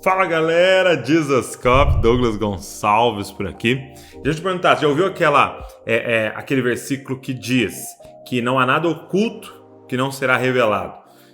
Fala galera, Jesus Cop, Douglas Gonçalves por aqui. Deixa eu te perguntar, você já ouviu aquele versículo que diz que não há nada oculto que não será revelado?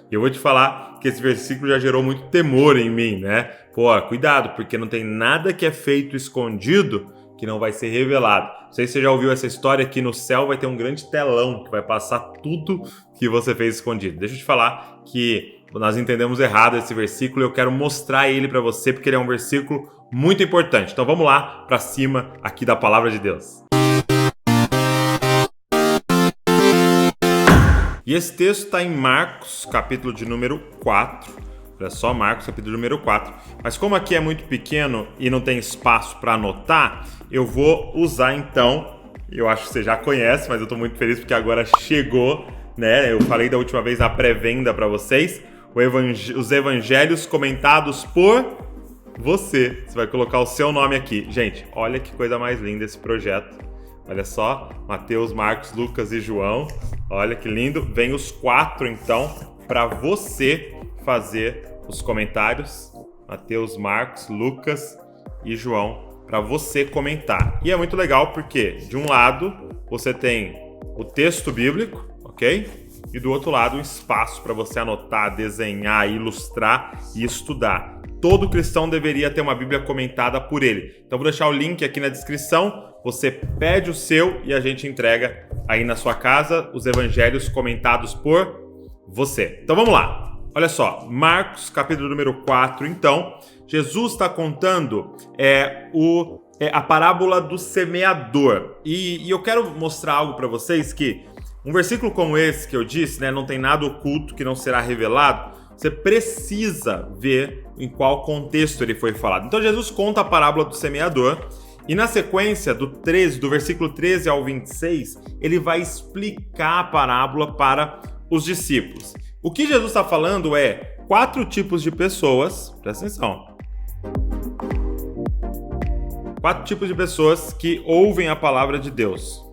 E eu vou te falar que esse versículo já gerou muito temor em mim, né? Pô, cuidado, porque não tem nada que é feito escondido que não vai ser revelado. Não sei se você já ouviu essa história que no céu vai ter um grande telão que vai passar tudo que você fez escondido. Deixa eu te falar que nós entendemos errado esse versículo e eu quero mostrar ele para você porque ele é um versículo muito importante. Então vamos lá para cima aqui da palavra de Deus. E esse texto está em Marcos, capítulo de número 4. Olha só, Marcos, capítulo número 4. Mas como aqui é muito pequeno e não tem espaço para anotar, eu vou usar então, eu acho que você já conhece, mas eu estou muito feliz porque agora chegou, né? Eu falei da última vez na pré-venda para vocês, os evangelhos comentados por você. Você vai colocar o seu nome aqui. Gente, olha que coisa mais linda esse projeto. Olha só, Mateus, Marcos, Lucas e João. Olha que lindo. Vem os 4 então para você fazer os comentários. Mateus, Marcos, Lucas e João, para você comentar. E é muito legal porque de um lado você tem o texto bíblico, ok? E do outro lado um espaço para você anotar, desenhar, ilustrar e estudar. Todo cristão deveria ter uma Bíblia comentada por ele. Então vou deixar o link aqui na descrição. Você pede o seu e a gente entrega aí na sua casa os evangelhos comentados por você. Então vamos lá. Olha só, Marcos, capítulo número 4, então, Jesus está contando a parábola do semeador. E eu quero mostrar algo para vocês que um versículo como esse que eu disse, né, não tem nada oculto que não será revelado, você precisa ver em qual contexto ele foi falado. Então Jesus conta a parábola do semeador e na sequência do versículo 13 ao 26, ele vai explicar a parábola para os discípulos. O que Jesus está falando é 4 tipos de pessoas, presta atenção, 4 tipos de pessoas que ouvem a palavra de Deus.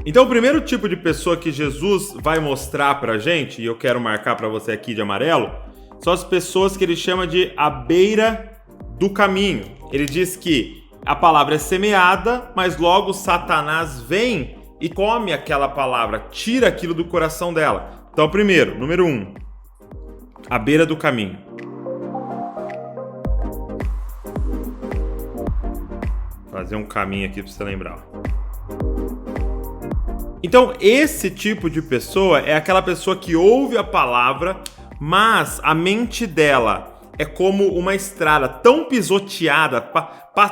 Então o primeiro tipo de pessoa que Jesus vai mostrar para a gente, e eu quero marcar para você aqui de amarelo, são as pessoas que ele chama de à beira do caminho. Ele diz que a palavra é semeada, mas logo Satanás vem e come aquela palavra, tira aquilo do coração dela. Então, primeiro, número 1, à beira do caminho. Vou fazer um caminho aqui para você lembrar. Então, esse tipo de pessoa é aquela pessoa que ouve a palavra, mas a mente dela é como uma estrada tão pisoteada,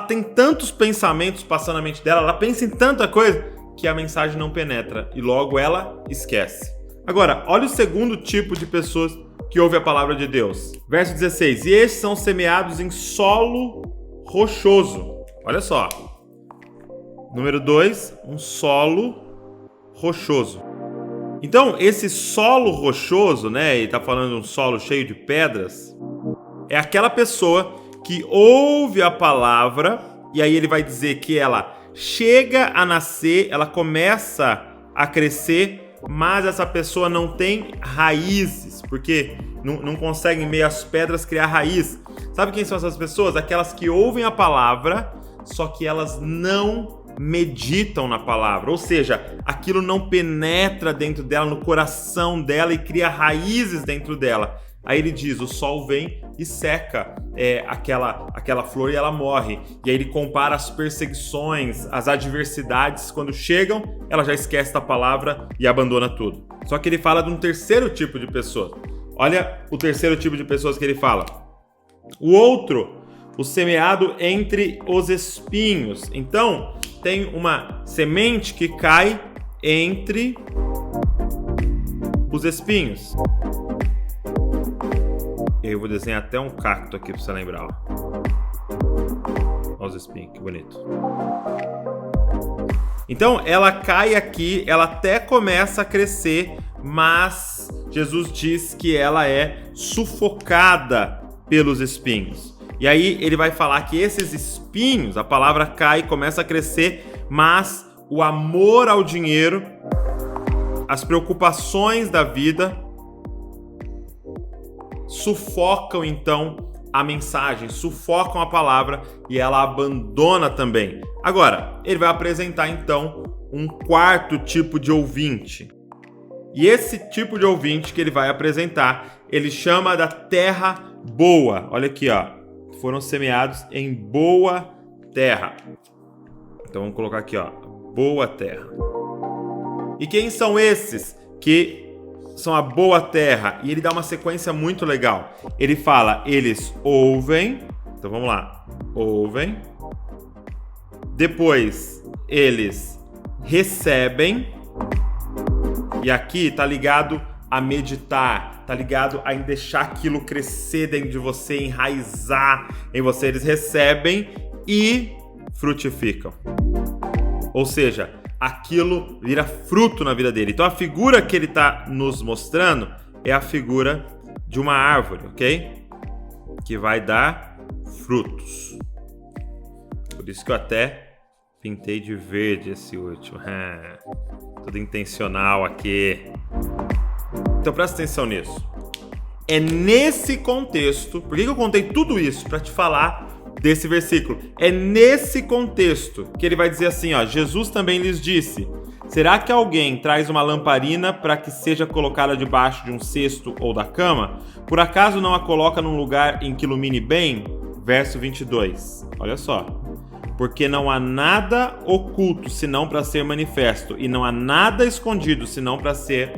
tem tantos pensamentos passando na mente dela, ela pensa em tanta coisa que a mensagem não penetra e logo ela esquece. Agora, olha o segundo tipo de pessoas que ouvem a palavra de Deus. Verso 16. E estes são semeados em solo rochoso. Olha só. Número 2, um solo rochoso. Então, esse solo rochoso, né, ele tá falando de um solo cheio de pedras, é aquela pessoa que ouve a palavra e aí ele vai dizer que ela chega a nascer, ela começa a crescer, mas essa pessoa não tem raízes, porque não consegue em meio às pedras criar raiz. Sabe quem são essas pessoas? Aquelas que ouvem a palavra, só que elas não meditam na palavra, ou seja, aquilo não penetra dentro dela, no coração dela e cria raízes dentro dela. Aí ele diz, o sol vem e seca aquela flor e ela morre. E aí ele compara as perseguições, as adversidades, quando chegam, ela já esquece da palavra e abandona tudo. Só que ele fala de um terceiro tipo de pessoa. Olha o terceiro tipo de pessoas que ele fala. O outro, o semeado entre os espinhos. Então, tem uma semente que cai entre os espinhos. Eu vou desenhar até um cacto aqui para você lembrar. Olha os espinhos, que bonito. Então, ela cai aqui, ela até começa a crescer, mas Jesus diz que ela é sufocada pelos espinhos. E aí ele vai falar que esses espinhos, a palavra cai, começa a crescer, mas o amor ao dinheiro, as preocupações da vida sufocam então a mensagem, sufocam a palavra e ela abandona também. Agora, ele vai apresentar então um quarto tipo de ouvinte. E esse tipo de ouvinte que ele vai apresentar, ele chama da terra boa. Olha aqui, ó. Foram semeados em boa terra. Então vamos colocar aqui, ó, boa terra. E quem são esses que são a boa terra? E ele dá uma sequência muito legal. Ele fala, eles ouvem. Então vamos lá. Ouvem. Depois, eles recebem. E aqui tá ligado a meditar, tá ligado a deixar aquilo crescer dentro de você, enraizar em você. Eles recebem e frutificam. Ou seja, aquilo vira fruto na vida dele. Então a figura que ele está nos mostrando é a figura de uma árvore, ok? Que vai dar frutos. Por isso que eu até pintei de verde esse último. Tudo intencional aqui. Então presta atenção nisso. É nesse contexto. Por que eu contei tudo isso? Para te falar desse versículo. É nesse contexto que ele vai dizer assim, ó, Jesus também lhes disse, será que alguém traz uma lamparina para que seja colocada debaixo de um cesto ou da cama? Por acaso não a coloca num lugar em que ilumine bem? Verso 22, olha só. Porque não há nada oculto senão para ser manifesto, e não há nada escondido senão para ser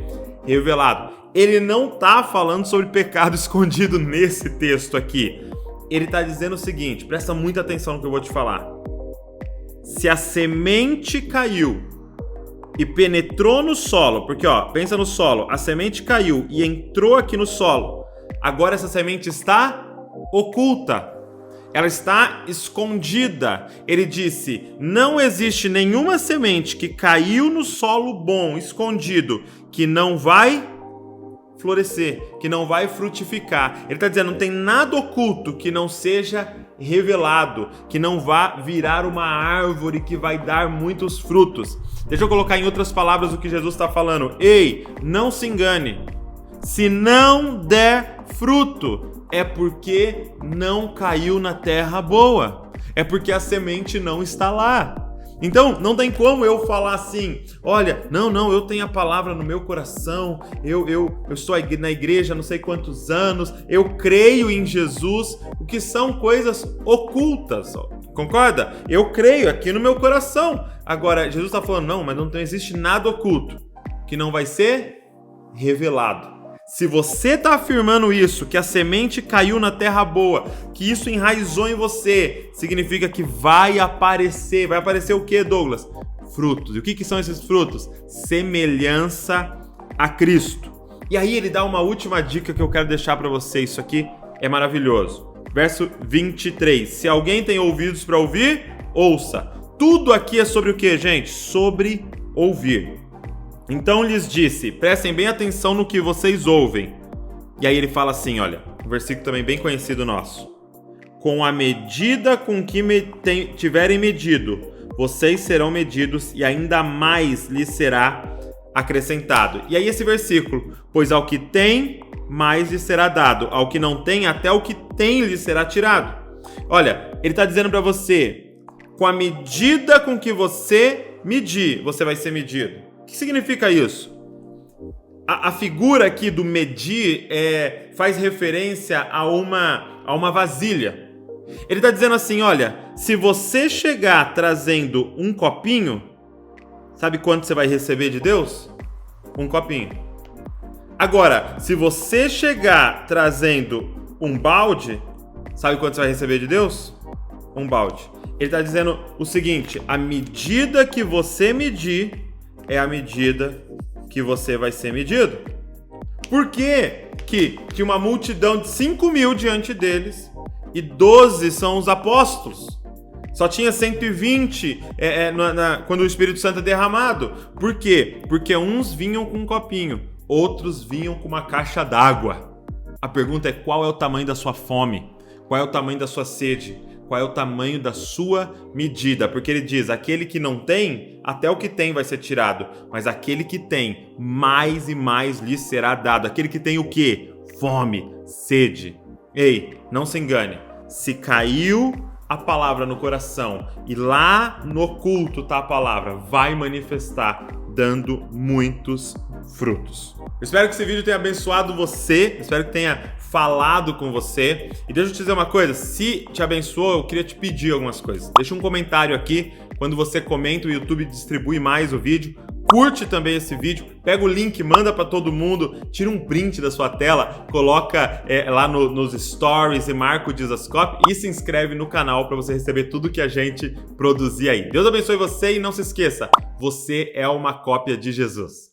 revelado. Ele não está falando sobre pecado escondido nesse texto aqui. Ele está dizendo o seguinte, presta muita atenção no que eu vou te falar. Se a semente caiu e penetrou no solo, porque ó, pensa no solo, a semente caiu e entrou aqui no solo, agora essa semente está oculta, ela está escondida. Ele disse, não existe nenhuma semente que caiu no solo bom, escondido, que não vai florescer, que não vai frutificar. Ele está dizendo, não tem nada oculto que não seja revelado, que não vá virar uma árvore que vai dar muitos frutos. Deixa eu colocar em outras palavras o que Jesus está falando. Ei, não se engane. Se não der fruto, é porque não caiu na terra boa. É porque a semente não está lá. Então, não tem como eu falar assim, olha, não, eu tenho a palavra no meu coração, eu estou na igreja há não sei quantos anos, eu creio em Jesus, o que são coisas ocultas, concorda? Eu creio aqui no meu coração. Agora, Jesus está falando, não, mas não existe nada oculto que não vai ser revelado. Se você está afirmando isso, que a semente caiu na terra boa, que isso enraizou em você, significa que vai aparecer o que, Douglas? Frutos. E o que são esses frutos? Semelhança a Cristo. E aí ele dá uma última dica que eu quero deixar para você, isso aqui é maravilhoso. Verso 23, se alguém tem ouvidos para ouvir, ouça. Tudo aqui é sobre o que, gente? Sobre ouvir. Então lhes disse, prestem bem atenção no que vocês ouvem. E aí ele fala assim, olha, um versículo também bem conhecido nosso. Com a medida com que tiverem medido, vocês serão medidos e ainda mais lhes será acrescentado. E aí esse versículo, pois ao que tem, mais lhe será dado. Ao que não tem, até o que tem lhe será tirado. Olha, ele está dizendo para você, com a medida com que você medir, você vai ser medido. O que significa isso? A figura aqui do medir faz referência a uma vasilha. Ele está dizendo assim, olha, se você chegar trazendo um copinho, sabe quanto você vai receber de Deus? Um copinho. Agora, se você chegar trazendo um balde, sabe quanto você vai receber de Deus? Um balde. Ele está dizendo o seguinte, a medida que você medir, é a medida que você vai ser medido. Por que tinha uma multidão de 5.000 diante deles e 12 são os apóstolos? Só tinha 120 quando o Espírito Santo é derramado. Por quê? Porque uns vinham com um copinho, outros vinham com uma caixa d'água. A pergunta é, qual é o tamanho da sua fome? Qual é o tamanho da sua sede? Qual é o tamanho da sua medida? Porque ele diz, aquele que não tem, até o que tem vai ser tirado. Mas aquele que tem, mais e mais lhe será dado. Aquele que tem o quê? fome, sede. Ei, não se engane. Se caiu a palavra no coração e lá no oculto tá a palavra, vai manifestar dando muitos frutos. Eu espero que esse vídeo tenha abençoado você, espero que tenha falado com você. E deixa eu te dizer uma coisa, se te abençoou, eu queria te pedir algumas coisas. Deixa um comentário aqui, quando você comenta, o YouTube distribui mais o vídeo. Curte também esse vídeo, pega o link, manda para todo mundo, tira um print da sua tela, coloca lá nos stories e marca o Jesuscope e se inscreve no canal para você receber tudo que a gente produzir aí. Deus abençoe você e não se esqueça, você é uma cópia de Jesus.